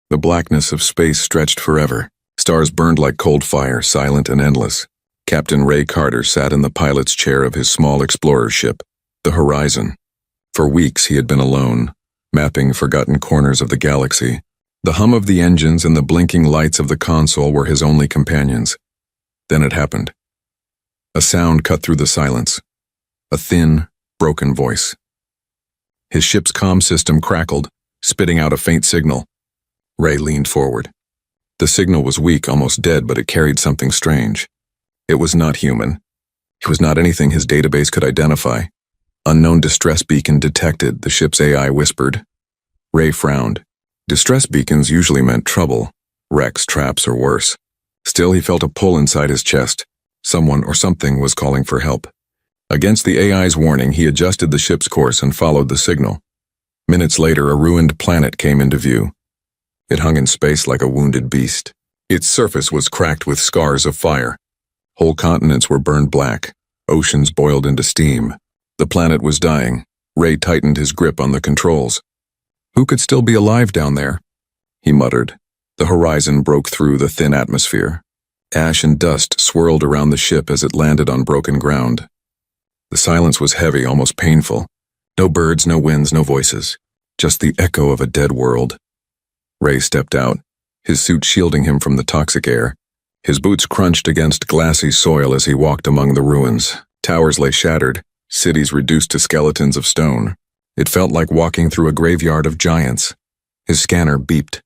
The blackness of space stretched forever. Stars burned like cold fire, silent and endless. Captain Ray Carter sat in the pilot's chair of his small explorer ship, the Horizon. For weeks he had been alone, mapping forgotten corners of the galaxy. The hum of the engines and the blinking lights of the console were his only companions. Then it happened. A sound cut through the silence. A thin, broken voice. His ship's comm system crackled, spitting out a faint signal. Ray leaned forward. The signal was weak, almost dead, but it carried something strange. It was not human. It was not anything his database could identify. Unknown distress beacon detected, the ship's AI whispered. Ray frowned. Distress beacons usually meant trouble, wrecks, traps, or worse. Still, he felt a pull inside his chest. Someone or something was calling for help. Against the AI's warning, he adjusted the ship's course and followed the signal. Minutes later, a ruined planet came into view. It hung in space like a wounded beast. Its surface was cracked with scars of fire. Whole continents were burned black. Oceans boiled into steam. The planet was dying. Ray tightened his grip on the controls. Who could still be alive down there? He muttered. The horizon broke through the thin atmosphere. Ash and dust swirled around the ship as it landed on broken ground. The silence was heavy, almost painful. No birds, no winds, no voices. Just the echo of a dead world. Ray stepped out, his suit shielding him from the toxic air. His boots crunched against glassy soil as he walked among the ruins. Towers lay shattered, cities reduced to skeletons of stone. It felt like walking through a graveyard of giants. His scanner beeped.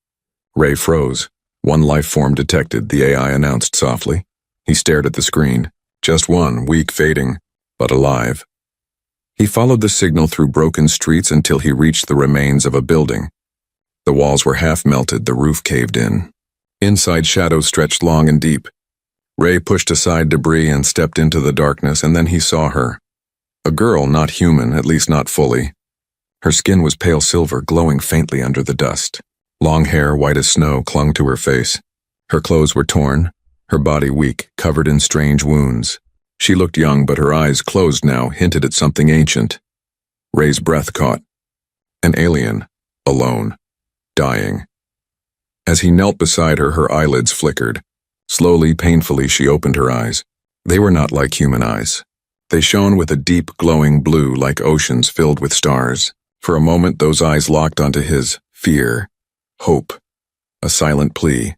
Ray froze. One life form detected, the AI announced softly. He stared at the screen. Just one, weak, fading, but alive. He followed the signal through broken streets until he reached the remains of a building. The walls were half melted, the roof caved in. Inside, shadows stretched long and deep. Ray pushed aside debris and stepped into the darkness, and then he saw her. A girl, not human, at least not fully. Her skin was pale silver, glowing faintly under the dust. Long hair, white as snow, clung to her face. Her clothes were torn, her body weak, covered in strange wounds. She looked young, but her eyes, closed now, hinted at something ancient. Ray's breath caught. An alien, alone, dying. As he knelt beside her, her eyelids flickered. Slowly, painfully, she opened her eyes. They were not like human eyes. They shone with a deep, glowing blue like oceans filled with stars. For a moment, those eyes locked onto his. Fear. Hope. A silent plea.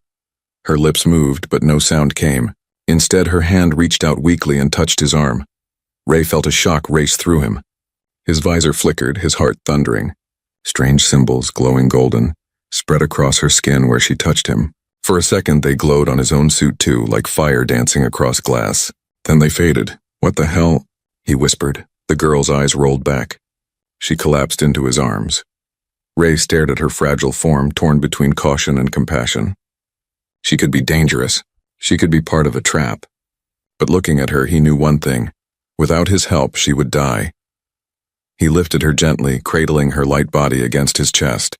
Her lips moved, but no sound came. Instead, her hand reached out weakly and touched his arm. Ray felt a shock race through him. His visor flickered, his heart thundering. Strange symbols, glowing golden, spread across her skin where she touched him. For a second, they glowed on his own suit too, like fire dancing across glass. Then they faded. What the hell? He whispered. The girl's eyes rolled back. She collapsed into his arms. Ray stared at her fragile form, torn between caution and compassion. She could be dangerous. She could be part of a trap. But looking at her, he knew one thing. Without his help, she would die. He lifted her gently, cradling her light body against his chest.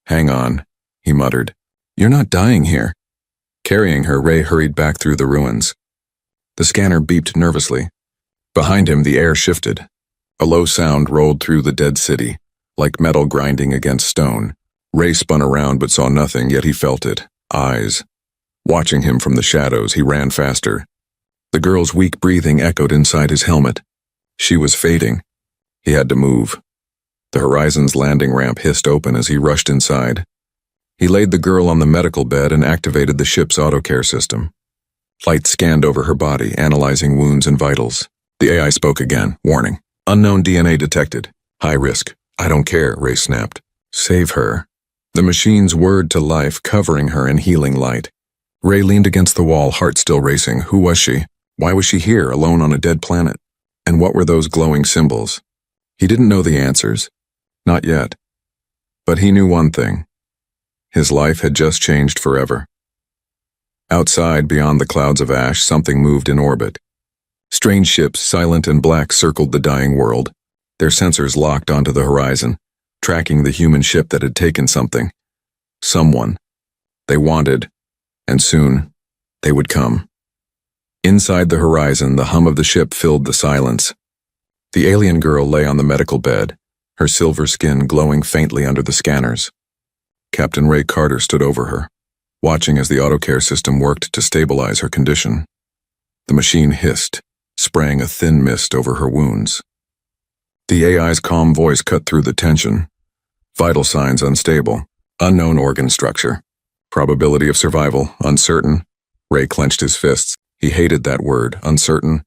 Hang on, he muttered. You're not dying here. Carrying her, Ray hurried back through the ruins. The scanner beeped nervously. Behind him, the air shifted. A low sound rolled through the dead city, like metal grinding against stone. Ray spun around but saw nothing, yet he felt it. Eyes. Watching him from the shadows, he ran faster. The girl's weak breathing echoed inside his helmet. She was fading. He had to move. The Horizon's landing ramp hissed open as he rushed inside. He laid the girl on the medical bed and activated the ship's autocare system. Light scanned over her body, analyzing wounds and vitals. The AI spoke again, warning. Unknown DNA detected. High risk. I don't care, Ray snapped. Save her. The machine's word to life covering her in healing light. Ray leaned against the wall, heart still racing. Who was she? Why was she here, alone on a dead planet? And what were those glowing symbols? He didn't know the answers. Not yet. But he knew one thing. His life had just changed forever. Outside, beyond the clouds of ash, something moved in orbit. Strange ships, silent and black, circled the dying world. Their sensors locked onto the horizon, tracking the human ship that had taken something. Someone. They wanted, and soon, they would come. Inside the horizon, the hum of the ship filled the silence. The alien girl lay on the medical bed, her silver skin glowing faintly under the scanners. Captain Ray Carter stood over her, watching as the autocare system worked to stabilize her condition. The machine hissed, spraying a thin mist over her wounds. The AI's calm voice cut through the tension. Vital signs unstable. Unknown organ structure. Probability of survival uncertain. Ray clenched his fists. He hated that word, uncertain.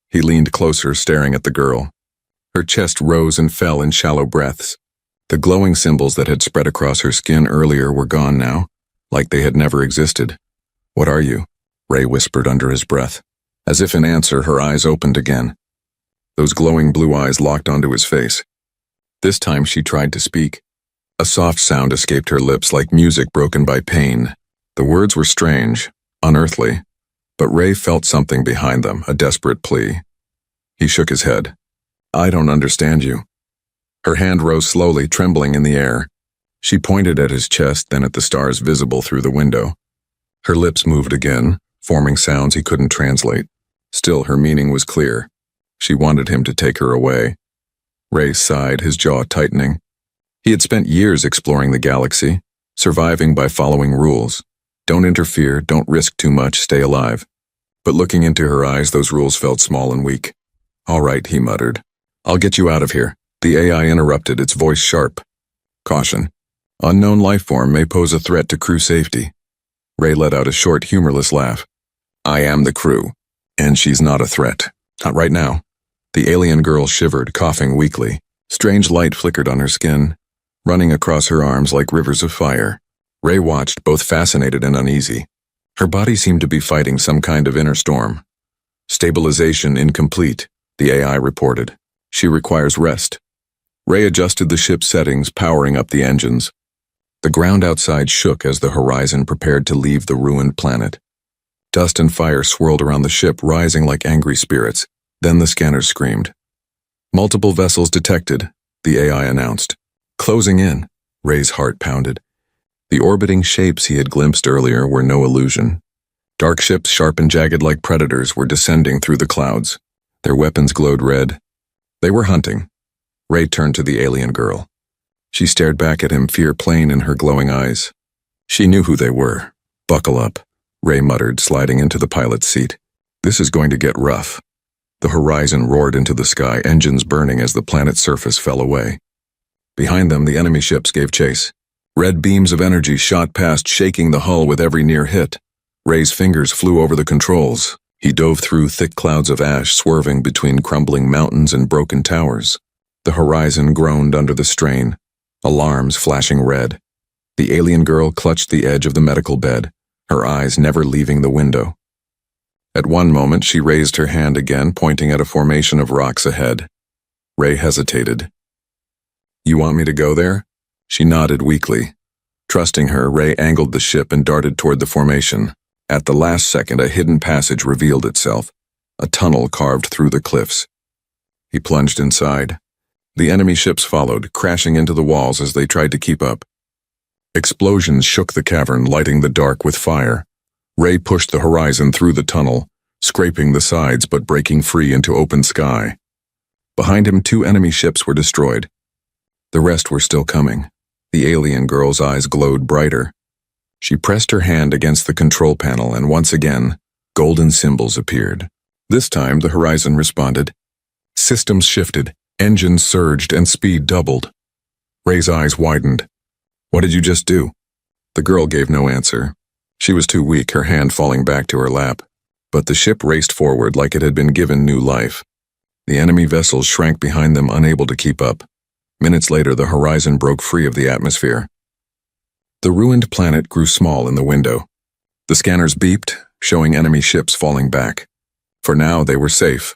He leaned closer, staring at the girl. Her chest rose and fell in shallow breaths. The glowing symbols that had spread across her skin earlier were gone now, like they had never existed. "What are you?" Ray whispered under his breath. As if in answer, her eyes opened again. Those glowing blue eyes locked onto his face. This time she tried to speak. A soft sound escaped her lips like music broken by pain. The words were strange, unearthly, but Ray felt something behind them, a desperate plea. He shook his head. "I don't understand you." Her hand rose slowly, trembling in the air. She pointed at his chest, then at the stars visible through the window. Her lips moved again, forming sounds he couldn't translate. Still, her meaning was clear. She wanted him to take her away. Ray sighed, his jaw tightening. He had spent years exploring the galaxy, surviving by following rules. Don't interfere, don't risk too much, stay alive. But looking into her eyes, those rules felt small and weak. "All right," he muttered. "I'll get you out of here." The AI interrupted, its voice sharp. "Caution. Unknown life form may pose a threat to crew safety." Ray let out a short, humorless laugh. "I am the crew, and she's not a threat. Not right now." The alien girl shivered, coughing weakly. Strange light flickered on her skin, running across her arms like rivers of fire. Ray watched, both fascinated and uneasy. Her body seemed to be fighting some kind of inner storm. "Stabilization incomplete," the AI reported. "She requires rest." Ray adjusted the ship's settings, powering up the engines. The ground outside shook as the horizon prepared to leave the ruined planet. Dust and fire swirled around the ship, rising like angry spirits. Then the scanners screamed. "Multiple vessels detected," the AI announced. "Closing in." Ray's heart pounded. The orbiting shapes he had glimpsed earlier were no illusion. Dark ships, sharp and jagged like predators, were descending through the clouds. Their weapons glowed red. They were hunting. Ray turned to the alien girl. She stared back at him, fear plain in her glowing eyes. She knew who they were. "Buckle up," Ray muttered, sliding into the pilot's seat. "This is going to get rough." The horizon roared into the sky, engines burning as the planet's surface fell away. Behind them, the enemy ships gave chase. Red beams of energy shot past, shaking the hull with every near hit. Ray's fingers flew over the controls. He dove through thick clouds of ash, swerving between crumbling mountains and broken towers. The horizon groaned under the strain, alarms flashing red. The alien girl clutched the edge of the medical bed, her eyes never leaving the window. At one moment, she raised her hand again, pointing at a formation of rocks ahead. Ray hesitated. "You want me to go there?" She nodded weakly. Trusting her, Ray angled the ship and darted toward the formation. At the last second, a hidden passage revealed itself, a tunnel carved through the cliffs. He plunged inside. The enemy ships followed, crashing into the walls as they tried to keep up. Explosions shook the cavern, lighting the dark with fire. Ray pushed the horizon through the tunnel, scraping the sides but breaking free into open sky. Behind him, 2 enemy ships were destroyed. The rest were still coming. The alien girl's eyes glowed brighter. She pressed her hand against the control panel, and once again, golden symbols appeared. This time, the horizon responded. Systems shifted, engines surged, and speed doubled. Ray's eyes widened. "What did you just do?" The girl gave no answer. She was too weak, her hand falling back to her lap. But the ship raced forward like it had been given new life. The enemy vessels shrank behind them, unable to keep up. Minutes later, the horizon broke free of the atmosphere. The ruined planet grew small in the window. The scanners beeped, showing enemy ships falling back. For now, they were safe.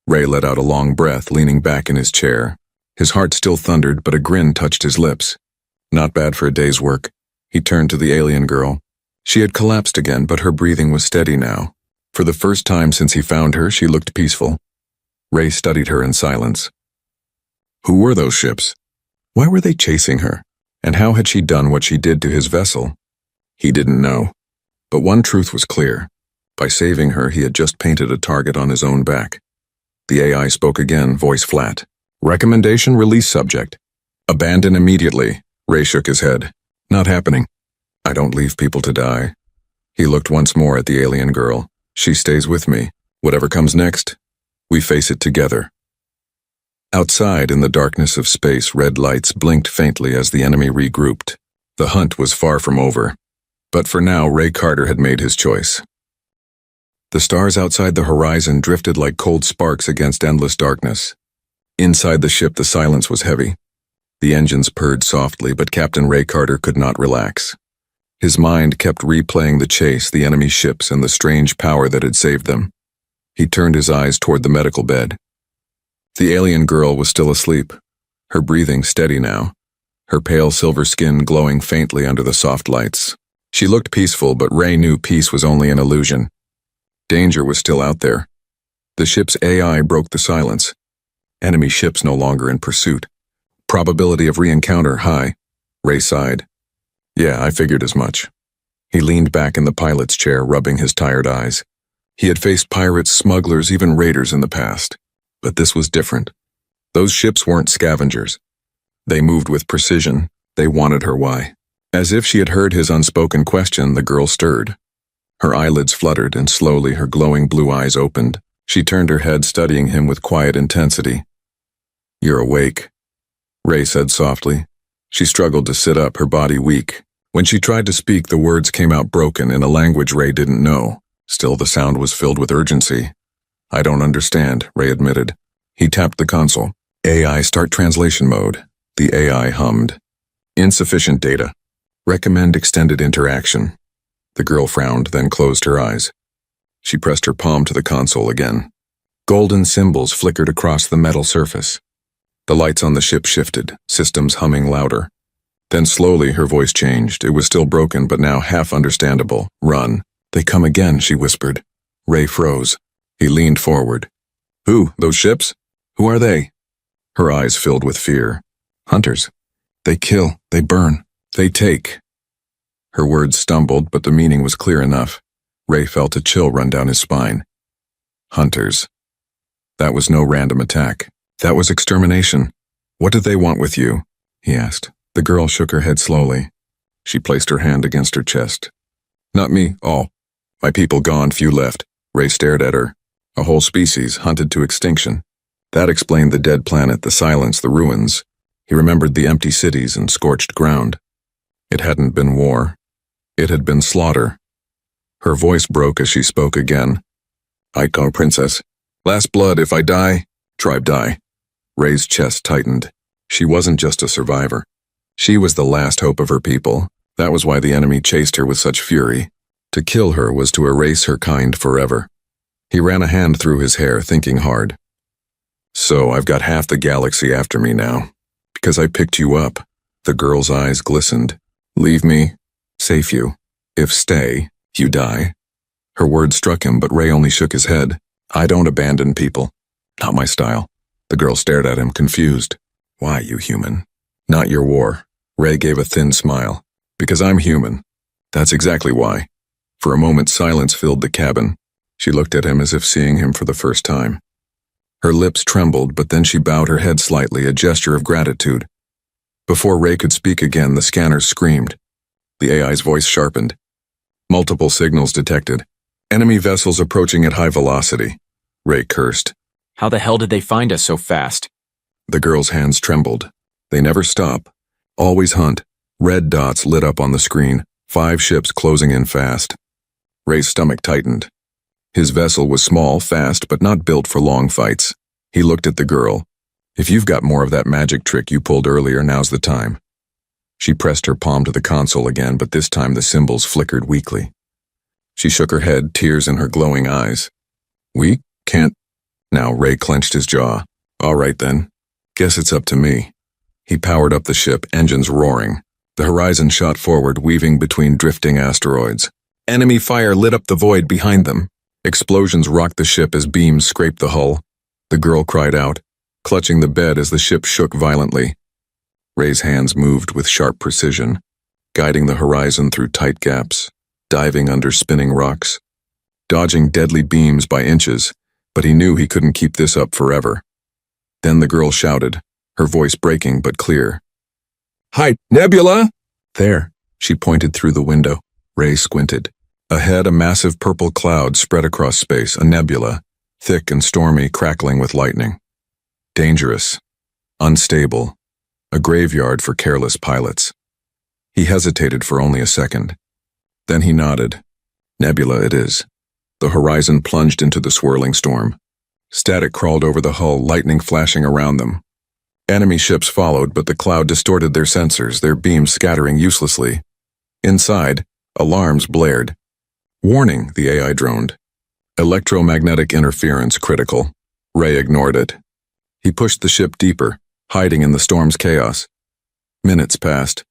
Ray let out a long breath, leaning back in his chair. His heart still thundered, but a grin touched his lips. Not bad for a day's work. He turned to the alien girl. She had collapsed again, but her breathing was steady now. For the first time since he found her, she looked peaceful. Ray studied her in silence. Who were those ships? Why were they chasing her? And how had she done what she did to his vessel? He didn't know. But one truth was clear. By saving her, he had just painted a target on his own back. The AI spoke again, voice flat. Recommendation: release subject. Abandon immediately. Ray shook his head. Not happening. I don't leave people to die. He looked once more at the alien girl. She stays with me. Whatever comes next, we face it together. Outside, in the darkness of space, red lights blinked faintly as the enemy regrouped. The hunt was far from over. But for now, Ray Carter had made his choice. The stars outside the horizon drifted like cold sparks against endless darkness. Inside the ship, the silence was heavy. The engines purred softly, but Captain Ray Carter could not relax. His mind kept replaying the chase, the enemy ships, and the strange power that had saved them. He turned his eyes toward the medical bed. The alien girl was still asleep, her breathing steady now, her pale silver skin glowing faintly under the soft lights. She looked peaceful, but Ray knew peace was only an illusion. Danger was still out there. The ship's AI broke the silence. Enemy ships no longer in pursuit. Probability of re-encounter high. Ray sighed. Yeah, I figured as much. He leaned back in the pilot's chair, rubbing his tired eyes. He had faced pirates, smugglers, even raiders in the past. But this was different. Those ships weren't scavengers. They moved with precision. They wanted her why. As if she had heard his unspoken question, the girl stirred. Her eyelids fluttered, and slowly her glowing blue eyes opened. She turned her head, studying him with quiet intensity. You're awake, Ray said softly. She struggled to sit up, her body weak. When she tried to speak, the words came out broken in a language Ray didn't know. Still, the sound was filled with urgency. I don't understand, Ray admitted. He tapped the console. AI start translation mode. The AI hummed. Insufficient data. Recommend extended interaction. The girl frowned, then closed her eyes. She pressed her palm to the console again. Golden symbols flickered across the metal surface. The lights on the ship shifted, systems humming louder. Then slowly her voice changed. It was still broken, but now half understandable. Run. They come again, she whispered. Ray froze. He leaned forward. Who? Those ships? Who are they? Her eyes filled with fear. Hunters. They kill. They burn. They take. Her words stumbled, but the meaning was clear enough. Ray felt a chill run down his spine. Hunters. That was no random attack. That was extermination. What did they want with you? He asked. The girl shook her head slowly. She placed her hand against her chest. Not me, all. My people gone, few left. Ray stared at her. A whole species hunted to extinction. That explained the dead planet, the silence, the ruins. He remembered the empty cities and scorched ground. It hadn't been war. It had been slaughter. Her voice broke as she spoke again. I go, princess. Last blood, if I die, tribe die. Ray's chest tightened. She wasn't just a survivor. She was the last hope of her people. That was why the enemy chased her with such fury. To kill her was to erase her kind forever. He ran a hand through his hair, thinking hard. So I've got half the galaxy after me now. Because I picked you up. The girl's eyes glistened. Leave me. Safe you. If stay, you die. Her words struck him, but Ray only shook his head. I don't abandon people. Not my style. The girl stared at him, confused. Why, you human? Not your war. Ray gave a thin smile. Because I'm human. That's exactly why. For a moment, silence filled the cabin. She looked at him as if seeing him for the first time. Her lips trembled, but then she bowed her head slightly, a gesture of gratitude. Before Ray could speak again, the scanners screamed. The AI's voice sharpened. Multiple signals detected. Enemy vessels approaching at high velocity. Ray cursed. How the hell did they find us so fast? The girl's hands trembled. They never stop. Always hunt. Red dots lit up on the screen. 5 ships closing in fast. Ray's stomach tightened. His vessel was small, fast, but not built for long fights. He looked at the girl. If you've got more of that magic trick you pulled earlier, now's the time. She pressed her palm to the console again, but this time the symbols flickered weakly. She shook her head, tears in her glowing eyes. We can't. Now Ray clenched his jaw. All right then. Guess it's up to me. He powered up the ship, engines roaring. The horizon shot forward, weaving between drifting asteroids. Enemy fire lit up the void behind them. Explosions rocked the ship as beams scraped the hull. The girl cried out, clutching the bed as the ship shook violently. Ray's hands moved with sharp precision, guiding the horizon through tight gaps, diving under spinning rocks, dodging deadly beams by inches, but he knew he couldn't keep this up forever. Then the girl shouted, her voice breaking but clear. Hi, Nebula! There, She pointed through the window. Ray squinted. Ahead, a massive purple cloud spread across space, a nebula, thick and stormy, crackling with lightning. Dangerous. Unstable. A graveyard for careless pilots. He hesitated for only a second. Then he nodded. Nebula it is. The horizon plunged into the swirling storm. Static crawled over the hull, lightning flashing around them. Enemy ships followed, but the cloud distorted their sensors, their beams scattering uselessly. Inside, alarms blared. Warning, the AI droned. Electromagnetic interference critical. Ray ignored it. He pushed the ship deeper, hiding in the storm's chaos. Minutes passed.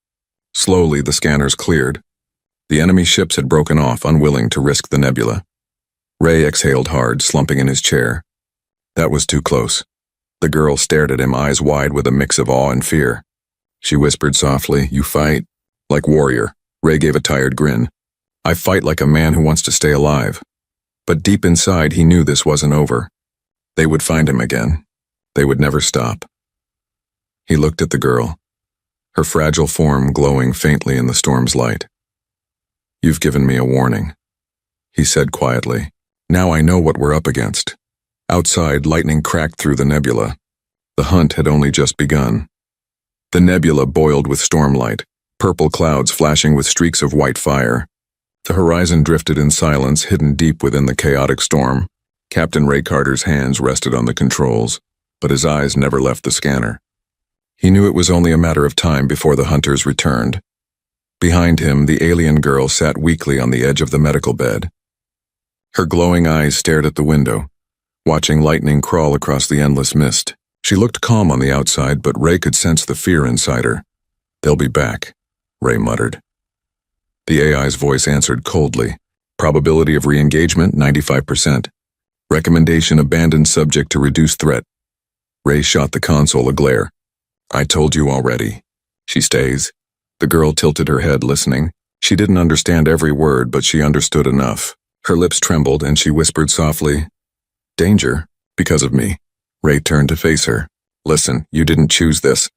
Slowly, the scanners cleared. The enemy ships had broken off, unwilling to risk the nebula. Ray exhaled hard, slumping in his chair. That was too close. The girl stared at him, eyes wide with a mix of awe and fear. She whispered softly, "You fight like warrior." Ray gave a tired grin. "I fight like a man who wants to stay alive." But deep inside, he knew this wasn't over. They would find him again. They would never stop. He looked at the girl, her fragile form glowing faintly in the storm's light. "You've given me a warning," he said quietly. "Now I know what we're up against." Outside, lightning cracked through the nebula. The hunt had only just begun. The nebula boiled with stormlight, purple clouds flashing with streaks of white fire. The horizon drifted in silence, hidden deep within the chaotic storm. Captain Ray Carter's hands rested on the controls, but his eyes never left the scanner. He knew it was only a matter of time before the hunters returned. Behind him, the alien girl sat weakly on the edge of the medical bed. Her glowing eyes stared at the window, watching lightning crawl across the endless mist. She looked calm on the outside, but Ray could sense the fear inside her. "They'll be back," Ray muttered. The AI's voice answered coldly. "Probability of re-engagement, 95%. Recommendation, abandon subject to reduce threat." Ray shot the console a glare. "I told you already. She stays." The girl tilted her head, listening. She didn't understand every word, but she understood enough. Her lips trembled, and she whispered softly, "Danger, because of me." Ray turned to face her. "Listen, you didn't choose this.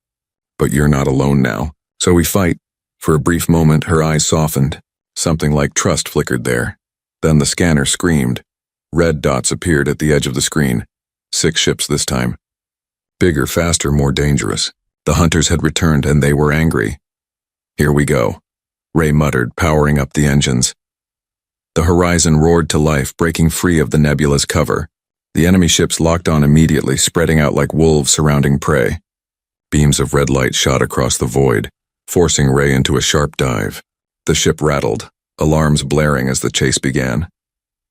But you're not alone now. So we fight." For a brief moment, her eyes softened. Something like trust flickered there. Then the scanner screamed. Red dots appeared at the edge of the screen. 6 ships this time. Bigger, faster, more dangerous. The hunters had returned, and they were angry. "Here we go," Ray muttered, powering up the engines. The horizon roared to life, breaking free of the nebula's cover. The enemy ships locked on immediately, spreading out like wolves surrounding prey. Beams of red light shot across the void, forcing Ray into a sharp dive. The ship rattled, alarms blaring as the chase began.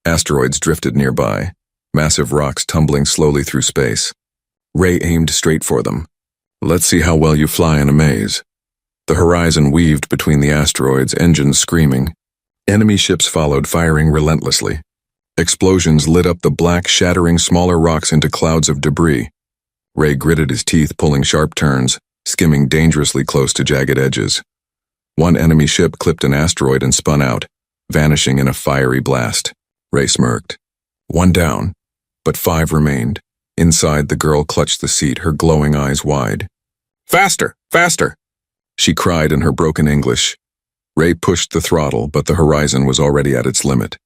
Asteroids drifted nearby, massive rocks tumbling slowly through space. Ray aimed straight for them. "Let's see how well you fly in a maze." The horizon weaved between the asteroids, engines screaming. Enemy ships followed, firing relentlessly. Explosions lit up the black, shattering smaller rocks into clouds of debris. Ray gritted his teeth, pulling sharp turns, skimming dangerously close to jagged edges. One enemy ship clipped an asteroid and spun out, vanishing in a fiery blast. Ray smirked. 1 down, but 5 remained. Inside, the girl clutched the seat, her glowing eyes wide. "Faster! Faster!" she cried in her broken English. Ray pushed the throttle, but the horizon was already at its limit.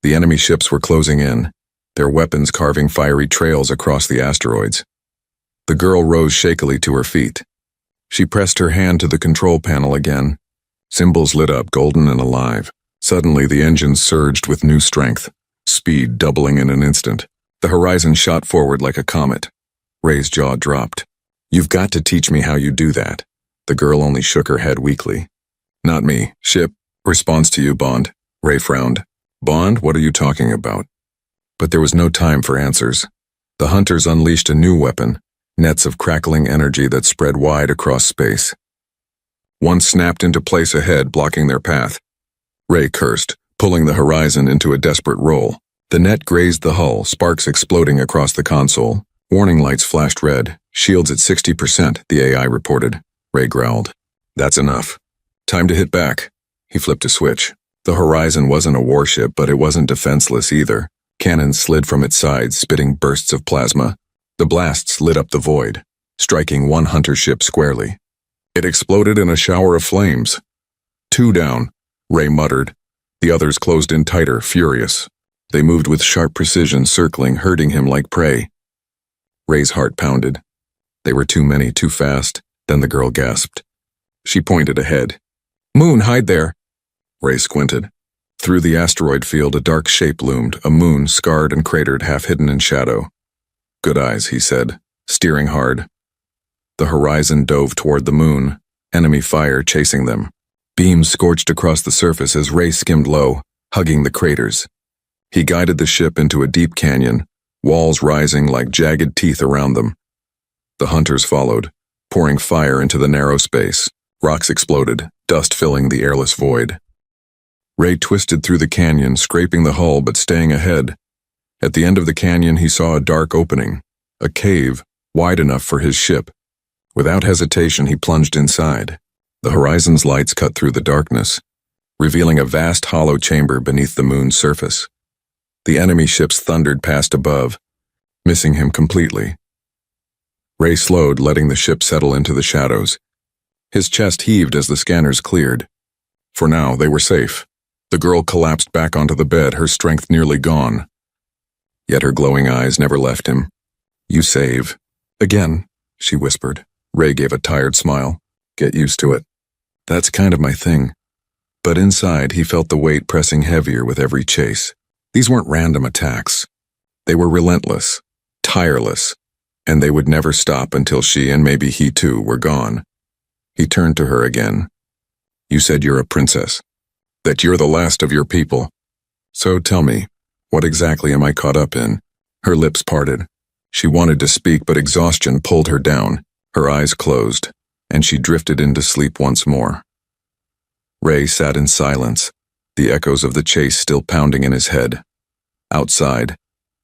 The enemy ships were closing in, their weapons carving fiery trails across the asteroids. The girl rose shakily to her feet. She pressed her hand to the control panel again. Symbols lit up, golden and alive. Suddenly, the engines surged with new strength, speed doubling in an instant. The horizon shot forward like a comet. Ray's jaw dropped. "You've got to teach me how you do that." The girl only shook her head weakly. "Not me. Ship responds to you, Bond." Ray frowned. "Bond, what are you talking about?" But there was no time for answers. The hunters unleashed a new weapon, nets of crackling energy that spread wide across space. One snapped into place ahead, blocking their path. Ray cursed, pulling the horizon into a desperate roll. The net grazed the hull, sparks exploding across the console. Warning lights flashed red. "Shields at 60%, the AI reported. Ray growled. "That's enough. Time to hit back." He flipped a switch. The horizon wasn't a warship, but it wasn't defenseless either. Cannons slid from its sides, spitting bursts of plasma. The blasts lit up the void, striking one hunter ship squarely. It exploded in a shower of flames. Two down, Ray muttered. The others closed in tighter, furious. They moved with sharp precision, circling, herding him like prey. Ray's heart pounded. They were too many, too fast. Then the girl gasped. She pointed ahead. "Moon, hide there!" Ray squinted. Through the asteroid field, a dark shape loomed, a moon, scarred and cratered, half hidden in shadow. "Good eyes," he said, steering hard. The horizon dove toward the moon, enemy fire chasing them. Beams scorched across the surface as Ray skimmed low, hugging the craters. He guided the ship into a deep canyon, walls rising like jagged teeth around them. The hunters followed, pouring fire into the narrow space. Rocks exploded, dust filling the airless void. Ray twisted through the canyon, scraping the hull but staying ahead. At the end of the canyon, he saw a dark opening, a cave wide enough for his ship. Without hesitation, he plunged inside. The horizon's lights cut through the darkness, revealing a vast hollow chamber beneath the moon's surface. The enemy ships thundered past above, missing him completely. Ray slowed, letting the ship settle into the shadows. His chest heaved as the scanners cleared. For now, they were safe. The girl collapsed back onto the bed, her strength nearly gone. Yet her glowing eyes never left him. "You save." "Again," she whispered. Ray gave a tired smile. "Get used to it. That's kind of my thing." But inside, he felt the weight pressing heavier with every chase. These weren't random attacks. They were relentless, tireless, and they would never stop until she and maybe he too were gone. He turned to her again. "You said you're a princess, that you're the last of your people. So tell me, what exactly am I caught up in?" Her lips parted. She wanted to speak, but exhaustion pulled her down. Her eyes closed, and she drifted into sleep once more. Ray sat in silence, the echoes of the chase still pounding in his head. Outside,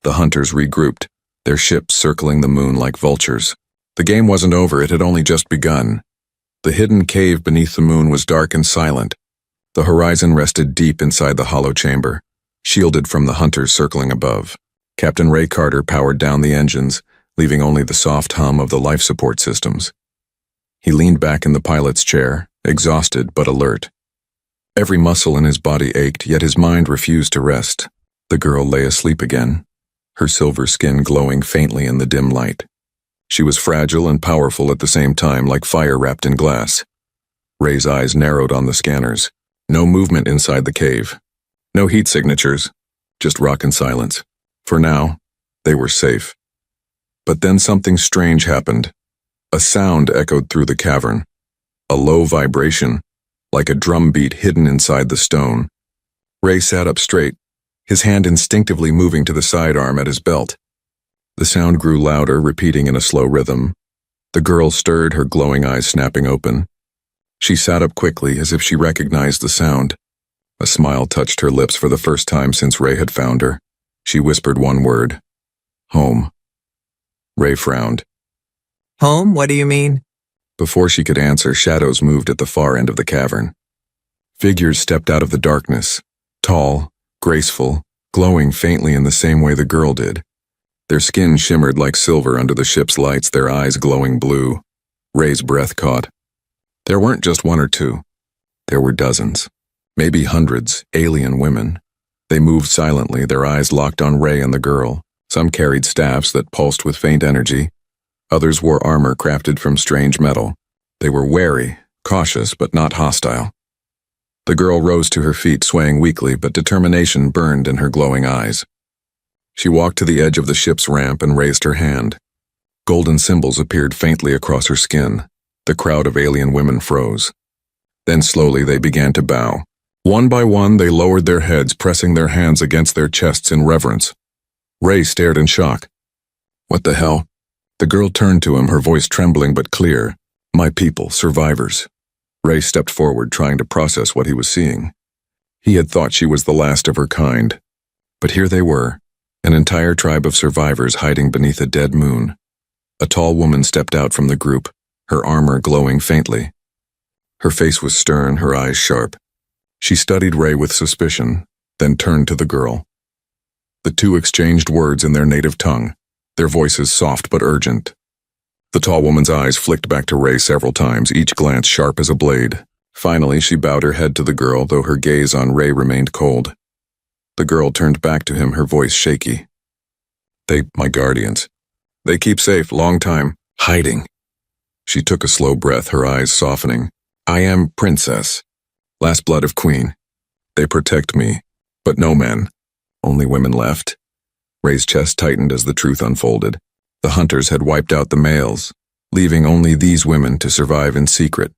the hunters regrouped, their ships circling the moon like vultures. The game wasn't over, it had only just begun. The hidden cave beneath the moon was dark and silent. The horizon rested deep inside the hollow chamber, shielded from the hunters circling above. Captain Ray Carter powered down the engines, leaving only the soft hum of the life support systems. He leaned back in the pilot's chair, exhausted but alert. Every muscle in his body ached, yet his mind refused to rest. The girl lay asleep again, her silver skin glowing faintly in the dim light. She was fragile and powerful at the same time, like fire wrapped in glass. Ray's eyes narrowed on the scanners. No movement inside the cave. No heat signatures, just rock and silence. For now, they were safe. But then something strange happened. A sound echoed through the cavern. A low vibration, like a drum beat hidden inside the stone. Ray sat up straight, his hand instinctively moving to the sidearm at his belt. The sound grew louder, repeating in a slow rhythm. The girl stirred, her glowing eyes snapping open. She sat up quickly, as if she recognized the sound. A smile touched her lips for the first time since Ray had found her. She whispered one word. "Home." Ray frowned. "Home? What do you mean?" Before she could answer, shadows moved at the far end of the cavern. Figures stepped out of the darkness, tall, graceful, glowing faintly in the same way the girl did. Their skin shimmered like silver under the ship's lights, their eyes glowing blue. Ray's breath caught. There weren't just one or two. There were dozens, maybe hundreds, alien women. They moved silently, their eyes locked on Ray and the girl. Some carried staffs that pulsed with faint energy. Others wore armor crafted from strange metal. They were wary, cautious, but not hostile. The girl rose to her feet, swaying weakly, but determination burned in her glowing eyes. She walked to the edge of the ship's ramp and raised her hand. Golden symbols appeared faintly across her skin. The crowd of alien women froze. Then slowly they began to bow. One by one, they lowered their heads, pressing their hands against their chests in reverence. Ray stared in shock. "What the hell?" The girl turned to him, her voice trembling but clear. "My people, survivors." Ray stepped forward, trying to process what he was seeing. He had thought she was the last of her kind. But here they were, an entire tribe of survivors hiding beneath a dead moon. A tall woman stepped out from the group, her armor glowing faintly. Her face was stern, her eyes sharp. She studied Ray with suspicion, then turned to the girl. The two exchanged words in their native tongue, their voices soft but urgent. The tall woman's eyes flicked back to Ray several times, each glance sharp as a blade. Finally, she bowed her head to the girl, though her gaze on Ray remained cold. The girl turned back to him, her voice shaky. My guardians. They keep safe, long time, hiding. She took a slow breath, her eyes softening. I am Princess. Last blood of Queen. They protect me, but no men. Only women left. Ray's chest tightened as the truth unfolded. The hunters had wiped out the males, leaving only these women to survive in secret.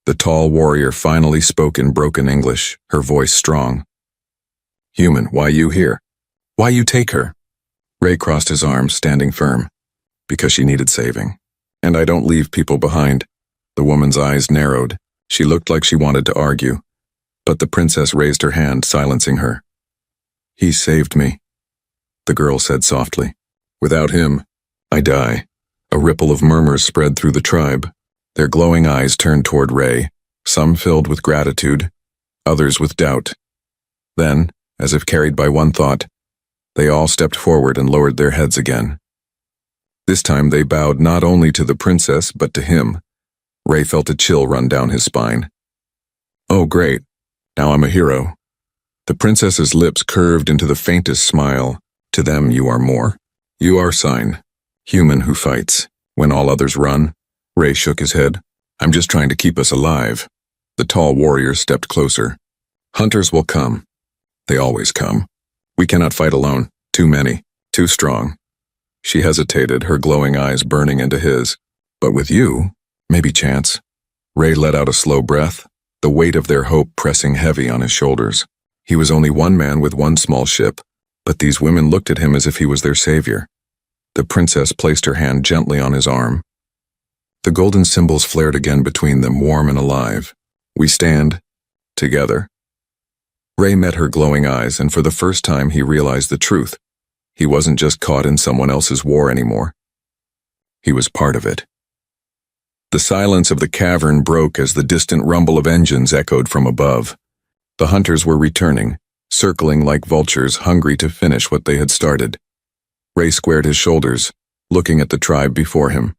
The tall warrior finally spoke in broken English, her voice strong. Human, why you here? Why you take her? Ray crossed his arms, standing firm. Because she needed saving. And I don't leave people behind. The woman's eyes narrowed. She looked like she wanted to argue. But the princess raised her hand, silencing her. He saved me, the girl said softly. Without him, I die. A ripple of murmurs spread through the tribe. Their glowing eyes turned toward Ray, some filled with gratitude, others with doubt. Then, as if carried by one thought, they all stepped forward and lowered their heads again. This time they bowed not only to the princess, but to him. Ray felt a chill run down his spine. Oh, great. Now I'm a hero. The princess's lips curved into the faintest smile. To them you are more. You are sign. Human who fights. When all others run. Ray shook his head. I'm just trying to keep us alive. The tall warrior stepped closer. Hunters will come. They always come. We cannot fight alone. Too many. Too strong. She hesitated, her glowing eyes burning into his. But with you, maybe chance. Ray let out a slow breath, the weight of their hope pressing heavy on his shoulders. He was only one man with one small ship, but these women looked at him as if he was their savior. The princess placed her hand gently on his arm. The golden symbols flared again between them, warm and alive. We stand together. Ray met her glowing eyes, and for the first time he realized the truth. He wasn't just caught in someone else's war anymore. He was part of it. The silence of the cavern broke as the distant rumble of engines echoed from above. The hunters were returning, circling like vultures, hungry to finish what they had started. Ray squared his shoulders, looking at the tribe before him.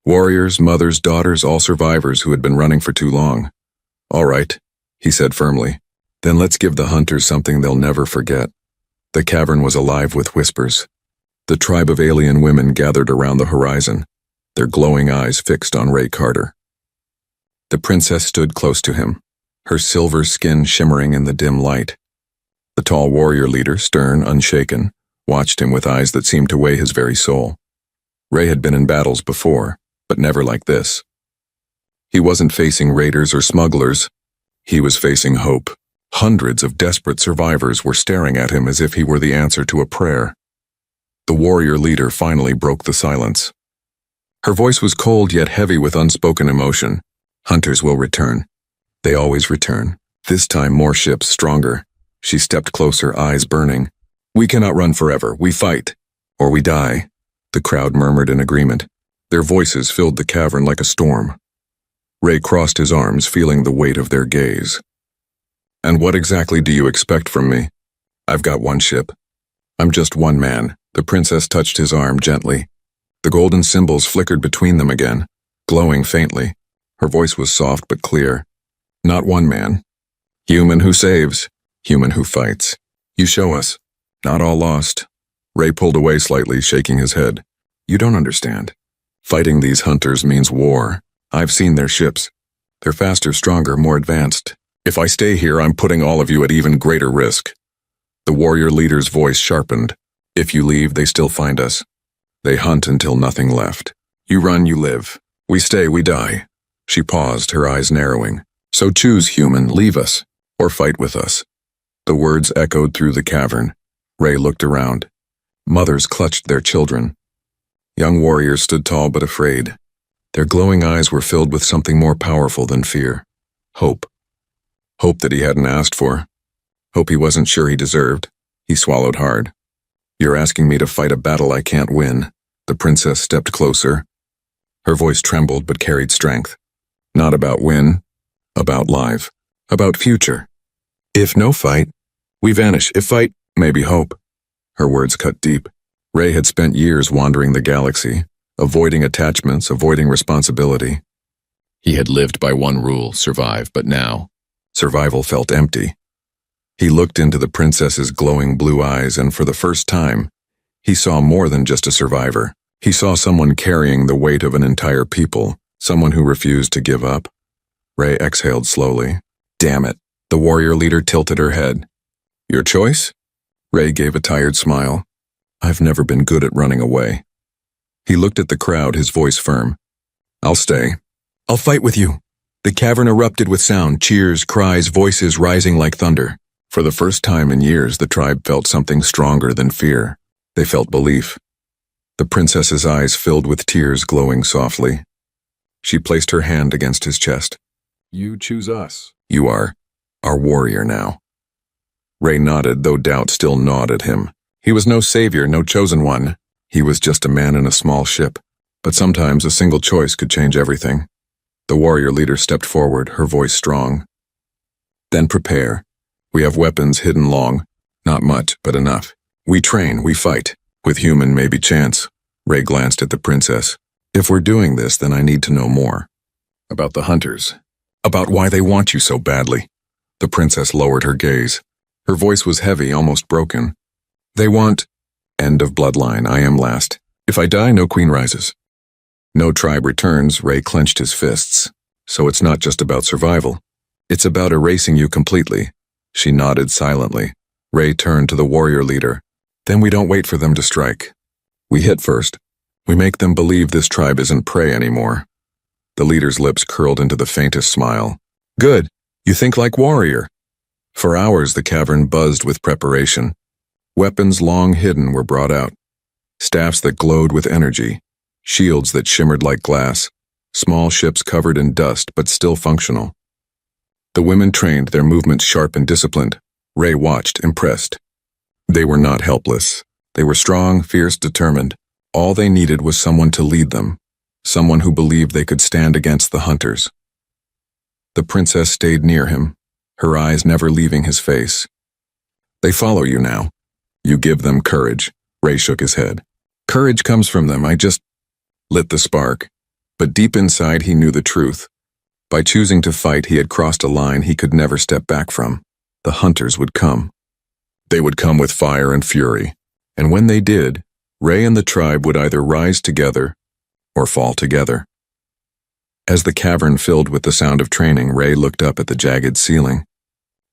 Warriors, mothers, daughters, all survivors who had been running for too long. All right, he said firmly. Then let's give the hunters something they'll never forget. The cavern was alive with whispers. The tribe of alien women gathered around the horizon, their glowing eyes fixed on Ray Carter. The princess stood close to him, her silver skin shimmering in the dim light. The tall warrior leader, stern, unshaken, watched him with eyes that seemed to weigh his very soul. Ray had been in battles before, but never like this. He wasn't facing raiders or smugglers. He was facing hope. Hundreds of desperate survivors were staring at him as if he were the answer to a prayer. The warrior leader finally broke the silence. Her voice was cold yet heavy with unspoken emotion. Hunters will return. They always return. This time more ships, stronger. She stepped closer, eyes burning. We cannot run forever. We fight. Or we die. The crowd murmured in agreement. Their voices filled the cavern like a storm. Ray crossed his arms, feeling the weight of their gaze. And what exactly do you expect from me? I've got one ship. I'm just one man. The princess touched his arm gently. The golden symbols flickered between them again, glowing faintly. Her voice was soft but clear. Not one man. Human who saves. Human who fights. You show us. Not all lost. Ray pulled away slightly, shaking his head. You don't understand. Fighting these hunters means war. I've seen their ships. They're faster, stronger, more advanced. If I stay here, I'm putting all of you at even greater risk. The warrior leader's voice sharpened. If you leave, they still find us. They hunt until nothing left. You run, you live. We stay, we die. She paused, her eyes narrowing. So choose, human, leave us, or fight with us. The words echoed through the cavern. Ray looked around. Mothers clutched their children. Young warriors stood tall but afraid. Their glowing eyes were filled with something more powerful than fear. Hope. Hope that he hadn't asked for. Hope he wasn't sure he deserved. He swallowed hard. You're asking me to fight a battle I can't win. The princess stepped closer. Her voice trembled but carried strength. Not about win. About life. About future. If no fight, we vanish. If fight, maybe hope. Her words cut deep. Ray had spent years wandering the galaxy, avoiding attachments, avoiding responsibility. He had lived by one rule, survive, but now, survival felt empty. He looked into the princess's glowing blue eyes, and for the first time, he saw more than just a survivor. He saw someone carrying the weight of an entire people, someone who refused to give up. Rey exhaled slowly. Damn it. The warrior leader tilted her head. Your choice? Rey gave a tired smile. I've never been good at running away. He looked at the crowd, his voice firm. I'll stay. I'll fight with you. The cavern erupted with sound, cheers, cries, voices rising like thunder. For the first time in years, the tribe felt something stronger than fear. They felt belief. The princess's eyes filled with tears, glowing softly. She placed her hand against his chest. You choose us. You are our warrior now. Rey nodded, though doubt still gnawed at him. He was no savior, no chosen one. He was just a man in a small ship. But sometimes a single choice could change everything. The warrior leader stepped forward, her voice strong. Then prepare. We have weapons hidden long. Not much, but enough. We train, we fight. With human, maybe chance. Rey glanced at the princess. If we're doing this, then I need to know more. About the hunters. About why they want you so badly. The princess lowered her gaze. Her voice was heavy, almost broken. They want... End of bloodline, I am last. If I die, no queen rises. No tribe returns, Rey clenched his fists. So it's not just about survival. It's about erasing you completely. She nodded silently. Rey turned to the warrior leader. Then we don't wait for them to strike. We hit first. We make them believe this tribe isn't prey anymore. The leader's lips curled into the faintest smile. Good. You think like warrior. For hours the cavern buzzed with preparation. Weapons long hidden were brought out. Staffs that glowed with energy. Shields that shimmered like glass. Small ships covered in dust but still functional. The women trained, their movements sharp and disciplined. Rey watched, impressed. They were not helpless. They were strong, fierce, determined. All they needed was someone to lead them. Someone who believed they could stand against the hunters. The princess stayed near him, her eyes never leaving his face. They follow you now. You give them courage. Rey shook his head. Courage comes from them. I just lit the spark. But deep inside he knew the truth. By choosing to fight, he had crossed a line he could never step back from. The hunters would come. They would come with fire and fury. And when they did, Rey and the tribe would either rise together or fall together. As the cavern filled with the sound of training, Rey looked up at the jagged ceiling.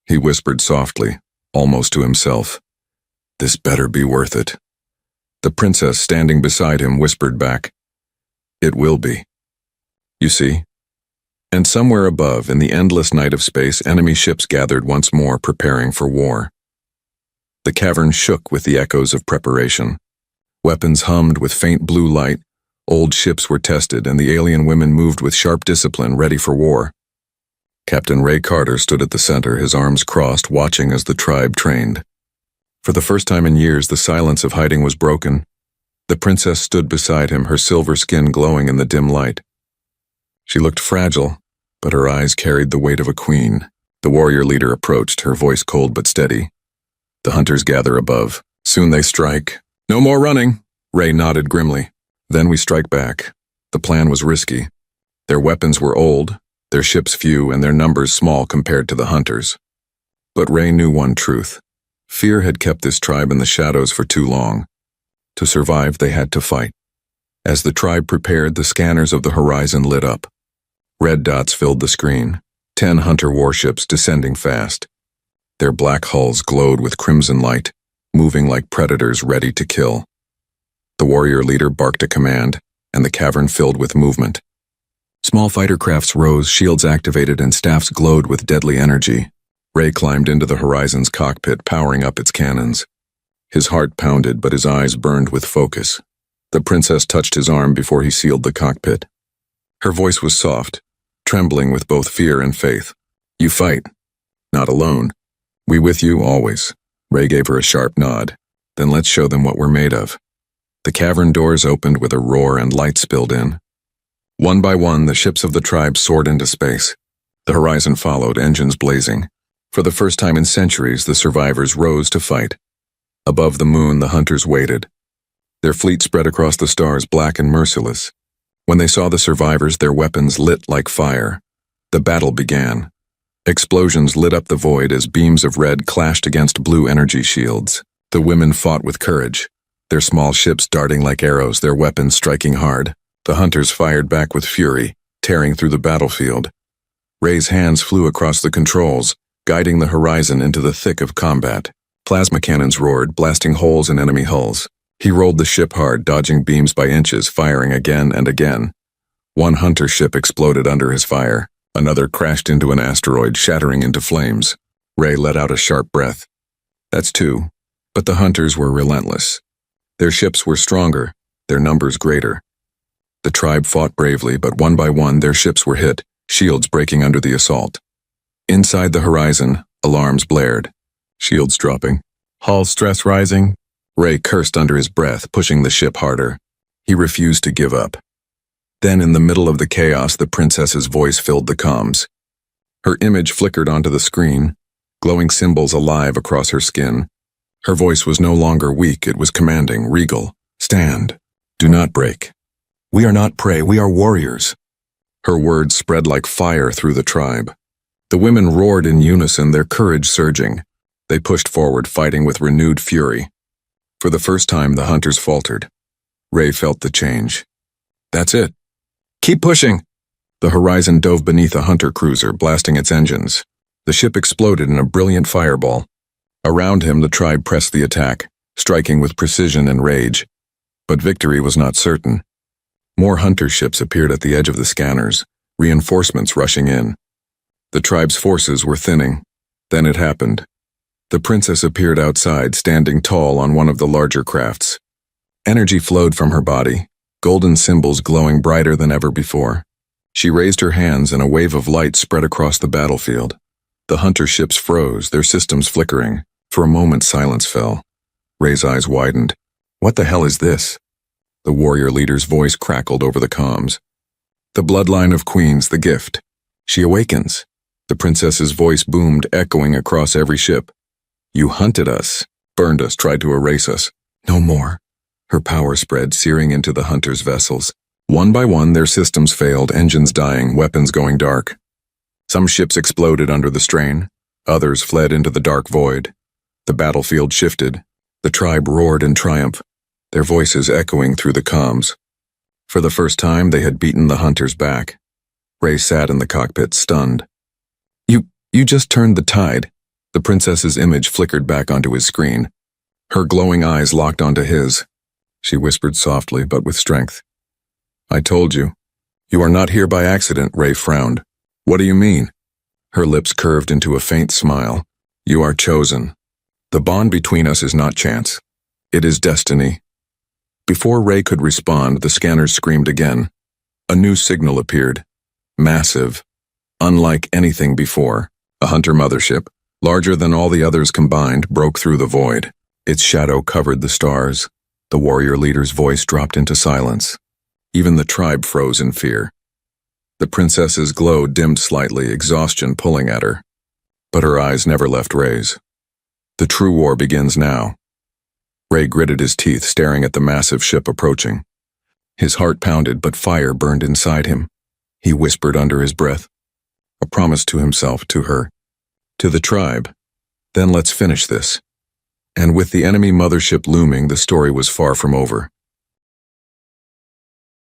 He whispered softly, almost to himself, "This better be worth it." The princess standing beside him whispered back, "It will be. You see?" And somewhere above, in the endless night of space, enemy ships gathered once more, preparing for war. The cavern shook with the echoes of preparation. Weapons hummed with faint blue light. Old ships were tested, and the alien women moved with sharp discipline, ready for war. Captain Ray Carter stood at the center, his arms crossed, watching as the tribe trained. For the first time in years, the silence of hiding was broken. The princess stood beside him, her silver skin glowing in the dim light. She looked fragile, but her eyes carried the weight of a queen. The warrior leader approached, her voice cold but steady. The hunters gather above. Soon they strike. No more running, Ray nodded grimly. Then we strike back. The plan was risky. Their weapons were old, their ships few, and their numbers small compared to the hunters. But Ray knew one truth. Fear had kept this tribe in the shadows for too long. To survive, they had to fight. As the tribe prepared, the scanners of the horizon lit up. Red dots filled the screen, 10 hunter warships descending fast. Their black hulls glowed with crimson light, moving like predators ready to kill. The warrior leader barked a command, and the cavern filled with movement. Small fighter crafts rose, shields activated, and staffs glowed with deadly energy. Ray climbed into the horizon's cockpit, powering up its cannons. His heart pounded, but his eyes burned with focus. The princess touched his arm before he sealed the cockpit. Her voice was soft, trembling with both fear and faith. You fight. Not alone. We with you always. Ray gave her a sharp nod. Then let's show them what we're made of. The cavern doors opened with a roar and light spilled in. One by one, the ships of the tribe soared into space. The horizon followed, engines blazing. For the first time in centuries, the survivors rose to fight. Above the moon, the hunters waited. Their fleet spread across the stars, black and merciless. When they saw the survivors, their weapons lit like fire. The battle began. Explosions lit up the void as beams of red clashed against blue energy shields. The women fought with courage, their small ships darting like arrows, their weapons striking hard. The hunters fired back with fury, tearing through the battlefield. Ray's hands flew across the controls, guiding the horizon into the thick of combat. Plasma cannons roared, blasting holes in enemy hulls. He rolled the ship hard, dodging beams by inches, firing again and again. One hunter ship exploded under his fire. Another crashed into an asteroid, shattering into flames. Ray let out a sharp breath. That's two. But the hunters were relentless. Their ships were stronger, their numbers greater. The tribe fought bravely, but one by one their ships were hit, shields breaking under the assault. Inside the horizon, alarms blared. Shields dropping. Hull stress rising. Ray cursed under his breath, pushing the ship harder. He refused to give up. Then, in the middle of the chaos, the princess's voice filled the comms. Her image flickered onto the screen, glowing symbols alive across her skin. Her voice was no longer weak, it was commanding, regal. Stand. Do not break. We are not prey, we are warriors. Her words spread like fire through the tribe. The women roared in unison, their courage surging. They pushed forward, fighting with renewed fury. For the first time, the hunters faltered. Ray felt the change. That's it. Keep pushing! The horizon dove beneath a hunter cruiser, blasting its engines. The ship exploded in a brilliant fireball. Around him, the tribe pressed the attack, striking with precision and rage. But victory was not certain. More hunter ships appeared at the edge of the scanners, reinforcements rushing in. The tribe's forces were thinning. Then it happened. The princess appeared outside, standing tall on one of the larger crafts. Energy flowed from her body, golden symbols glowing brighter than ever before. She raised her hands and a wave of light spread across the battlefield. The hunter ships froze, their systems flickering. For a moment, silence fell. Ray's eyes widened. What the hell is this? The warrior leader's voice crackled over the comms. The bloodline of queens, the gift. She awakens. The princess's voice boomed, echoing across every ship. You hunted us, burned us, tried to erase us. No more. Her power spread, searing into the hunters' vessels. One by one, their systems failed, engines dying, weapons going dark. Some ships exploded under the strain. Others fled into the dark void. The battlefield shifted. The tribe roared in triumph, their voices echoing through the comms. For the first time, they had beaten the hunters back. Ray sat in the cockpit, stunned. You just turned the tide. The princess's image flickered back onto his screen. Her glowing eyes locked onto his. She whispered softly, but with strength. I told you. You are not here by accident, Ray frowned. What do you mean? Her lips curved into a faint smile. You are chosen. The bond between us is not chance. It is destiny. Before Ray could respond, the scanners screamed again. A new signal appeared. Massive. Unlike anything before. A hunter mothership, larger than all the others combined, broke through the void. Its shadow covered the stars. The warrior leader's voice dropped into silence. Even the tribe froze in fear. The princess's glow dimmed slightly, exhaustion pulling at her. But her eyes never left Ray's. The true war begins now. Ray gritted his teeth, staring at the massive ship approaching. His heart pounded, but fire burned inside him. He whispered under his breath. A promise to himself, to her, to the tribe. Then let's finish this. And with the enemy mothership looming, the story was far from over.